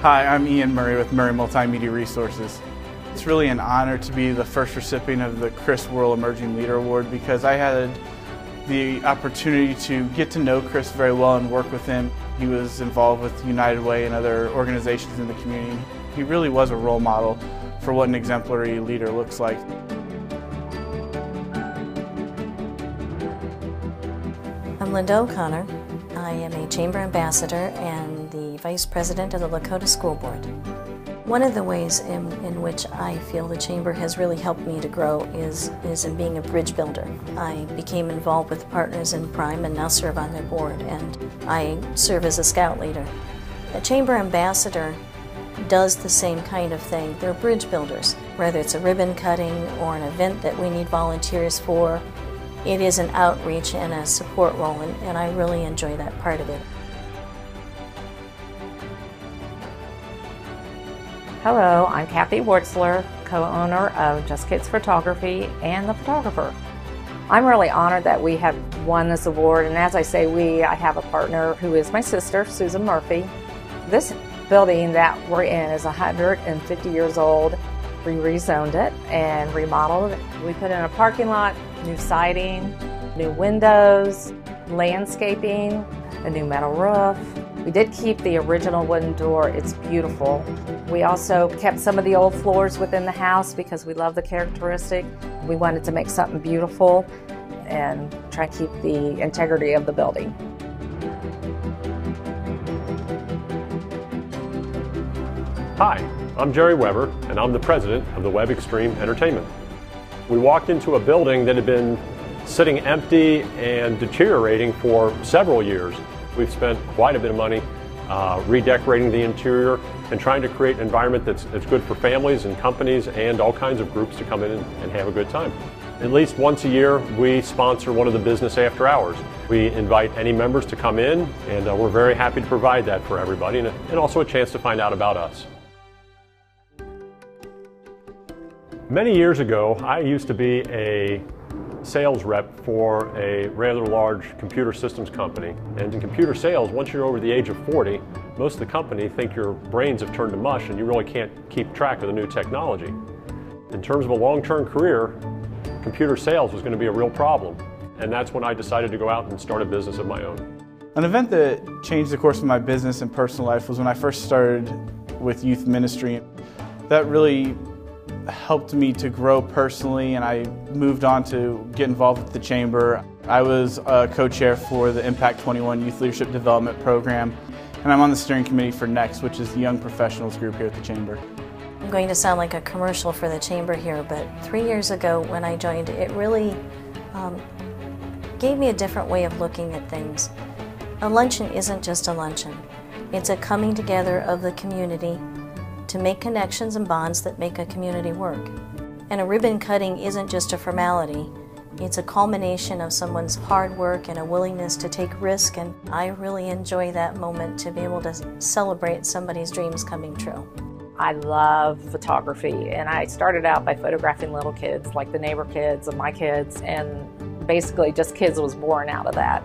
Hi, I'm Ian Murray with Murray Multimedia Resources. It's really an honor to be the first recipient of the Chris Worrell Emerging Leader Award because I had the opportunity to get to know Chris very well and work with him. He was involved with United Way and other organizations in the community. He really was a role model for what an exemplary leader looks like. I'm Linda O'Connor. I am a Chamber Ambassador and the Vice President of the Lakota School Board. One of the ways in which I feel the Chamber has really helped me to grow is in being a bridge builder. I became involved with Partners in Crime and now serve on their board, and I serve as a scout leader. A Chamber Ambassador does the same kind of thing. They're bridge builders. Whether it's a ribbon cutting or an event that we need volunteers for, it is an outreach and a support role, and I really enjoy that part of it. Hello, I'm Kathy Wurzler, co-owner of Just Kids Photography and The Photographer. I'm really honored that we have won this award, and as I say we, I have a partner who is my sister, Susan Murphy. This building that we're in is 150 years old. We rezoned it and remodeled it. We put in a parking lot, new siding, new windows, landscaping, a new metal roof. We did keep the original wooden door. It's beautiful. We also kept some of the old floors within the house because we love the characteristic. We wanted to make something beautiful and try to keep the integrity of the building. Hi, I'm Jerry Weber, and I'm the president of the Webb Extreme Entertainment. We walked into a building that had been sitting empty and deteriorating for several years. We've spent quite a bit of money redecorating the interior and trying to create an environment that's good for families and companies and all kinds of groups to come in and have a good time. At least once a year, we sponsor one of the business after hours. We invite any members to come in, and we're very happy to provide that for everybody, and also a chance to find out about us. Many years ago, I used to be a sales rep for a rather large computer systems company. And in computer sales, once you're over the age of 40, most of the company think your brains have turned to mush and you really can't keep track of the new technology. In terms of a long-term career, computer sales was going to be a real problem. And that's when I decided to go out and start a business of my own. An event that changed the course of my business and personal life was when I first started with youth ministry. That really helped me to grow personally, and I moved on to get involved with the Chamber. I was a co-chair for the Impact 21 Youth Leadership Development Program, and I'm on the steering committee for NEXT, which is the Young Professionals group here at the Chamber. I'm going to sound like a commercial for the Chamber here, but 3 years ago when I joined, it really gave me a different way of looking at things. A luncheon isn't just a luncheon. It's a coming together of the community to make connections and bonds that make a community work. And a ribbon cutting isn't just a formality. It's a culmination of someone's hard work and a willingness to take risk, and I really enjoy that moment to be able to celebrate somebody's dreams coming true. I love photography, and I started out by photographing little kids, like the neighbor kids and my kids, and basically Just Kids was born out of that.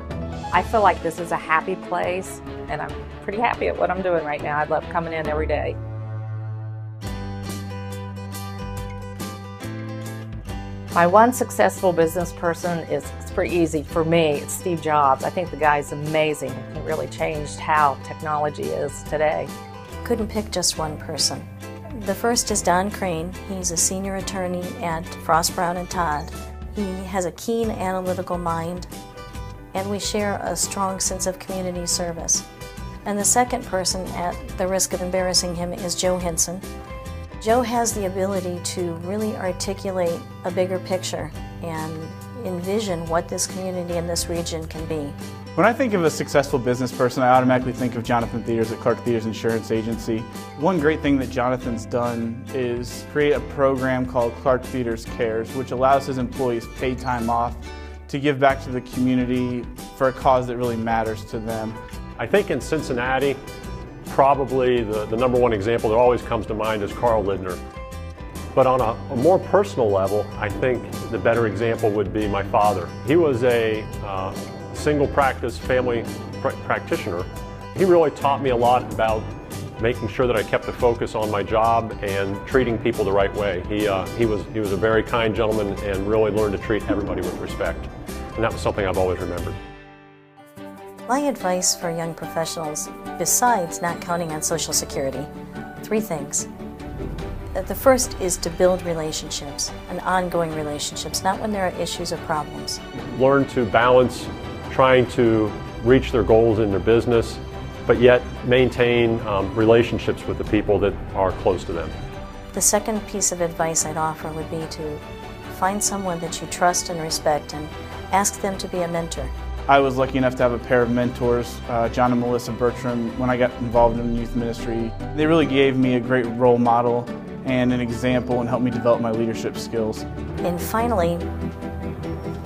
I feel like this is a happy place, and I'm pretty happy at what I'm doing right now. I love coming in every day. My one successful business person is, it's pretty easy for me, it's Steve Jobs. I think the guy's amazing. He really changed how technology is today. Couldn't pick just one person. The first is Don Crane. He's a senior attorney at Frost, Brown & Todd. He has a keen analytical mind, and we share a strong sense of community service. And the second person, at the risk of embarrassing him, is Joe Henson. Joe has the ability to really articulate a bigger picture and envision what this community and this region can be. When I think of a successful business person, I automatically think of Jonathan Theaters at Clark Theaters Insurance Agency. One great thing that Jonathan's done is create a program called Clark Theaters Cares, which allows his employees paid time off to give back to the community for a cause that really matters to them. I think in Cincinnati, probably the number one example that always comes to mind is Carl Lidner. But on a more personal level, I think the better example would be my father. He was a single practice family practitioner. He really taught me a lot about making sure that I kept the focus on my job and treating people the right way. He was a very kind gentleman and really learned to treat everybody with respect. And that was something I've always remembered. My advice for young professionals, besides not counting on Social Security, 3 things. The first is to build relationships, and ongoing relationships, not when there are issues or problems. Learn to balance trying to reach their goals in their business, but yet maintain relationships with the people that are close to them. The second piece of advice I'd offer would be to find someone that you trust and respect and ask them to be a mentor. I was lucky enough to have a pair of mentors, John and Melissa Bertram, when I got involved in youth ministry. They really gave me a great role model and an example and helped me develop my leadership skills. And finally,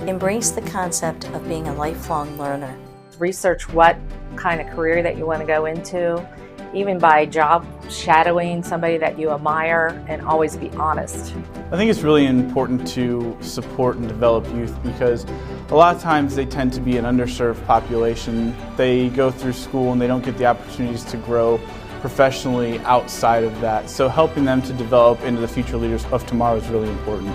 embrace the concept of being a lifelong learner. Research what kind of career that you want to go into, even by job shadowing somebody that you admire, and always be honest. I think it's really important to support and develop youth because a lot of times they tend to be an underserved population. They go through school and they don't get the opportunities to grow professionally outside of that. So helping them to develop into the future leaders of tomorrow is really important.